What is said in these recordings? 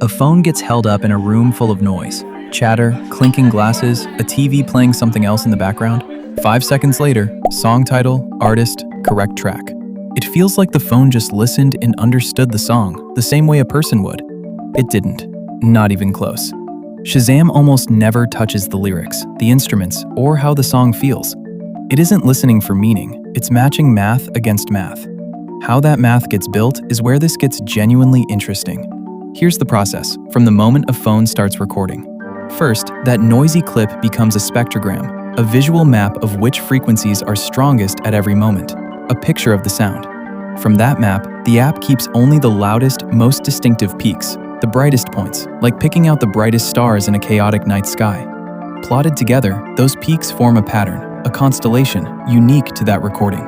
A phone gets held up in a room full of noise. Chatter, clinking glasses, a TV playing something else in the background. 5 seconds later, song title, artist, correct track. It feels like the phone just listened and understood the song, the same way a person would. It didn't. Not even close. Shazam almost never touches the lyrics, the instruments, or how the song feels. It isn't listening for meaning, it's matching math against math. How that math gets built is where this gets genuinely interesting. Here's the process, from the moment a phone starts recording. First, that noisy clip becomes a spectrogram, a visual map of which frequencies are strongest at every moment, a picture of the sound. From that map, the app keeps only the loudest, most distinctive peaks, the brightest points, like picking out the brightest stars in a chaotic night sky. Plotted together, those peaks form a pattern, a constellation, unique to that recording.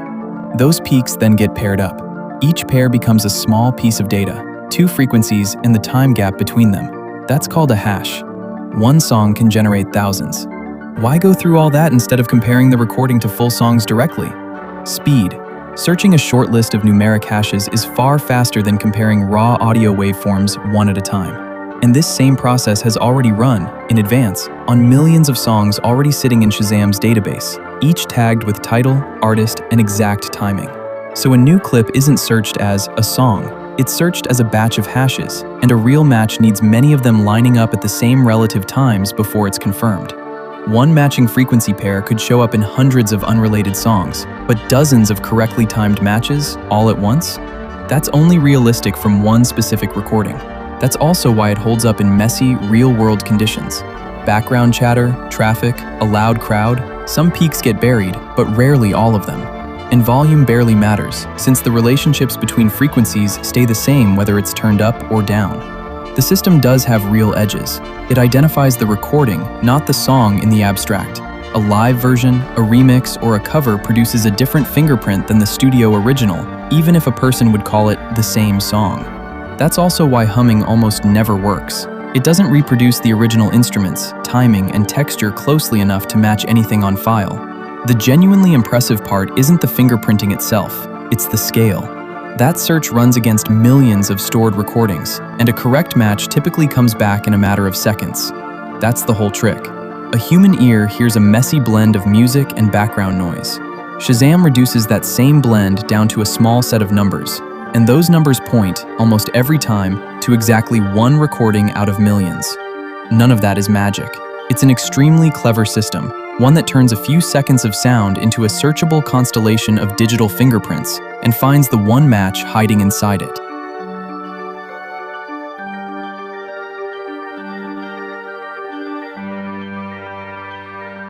Those peaks then get paired up. Each pair becomes a small piece of data, 2 frequencies and the time gap between them. That's called a hash. One song can generate thousands. Why go through all that instead of comparing the recording to full songs directly? Speed. Searching a short list of numeric hashes is far faster than comparing raw audio waveforms one at a time. And this same process has already run, in advance, on millions of songs already sitting in Shazam's database, each tagged with title, artist, and exact timing. So a new clip isn't searched as a song, it's searched as a batch of hashes, and a real match needs many of them lining up at the same relative times before it's confirmed. One matching frequency pair could show up in hundreds of unrelated songs, but dozens of correctly timed matches all at once? That's only realistic from one specific recording. That's also why it holds up in messy, real-world conditions. Background chatter, traffic, a loud crowd, some peaks get buried, but rarely all of them. And volume barely matters, since the relationships between frequencies stay the same whether it's turned up or down. The system does have real edges. It identifies the recording, not the song in the abstract. A live version, a remix, or a cover produces a different fingerprint than the studio original, even if a person would call it the same song. That's also why humming almost never works. It doesn't reproduce the original instruments, timing, and texture closely enough to match anything on file. The genuinely impressive part isn't the fingerprinting itself, it's the scale. That search runs against millions of stored recordings, and a correct match typically comes back in a matter of seconds. That's the whole trick. A human ear hears a messy blend of music and background noise. Shazam reduces that same blend down to a small set of numbers, and those numbers point, almost every time, to exactly one recording out of millions. None of that is magic. It's an extremely clever system, one that turns a few seconds of sound into a searchable constellation of digital fingerprints and finds the one match hiding inside it.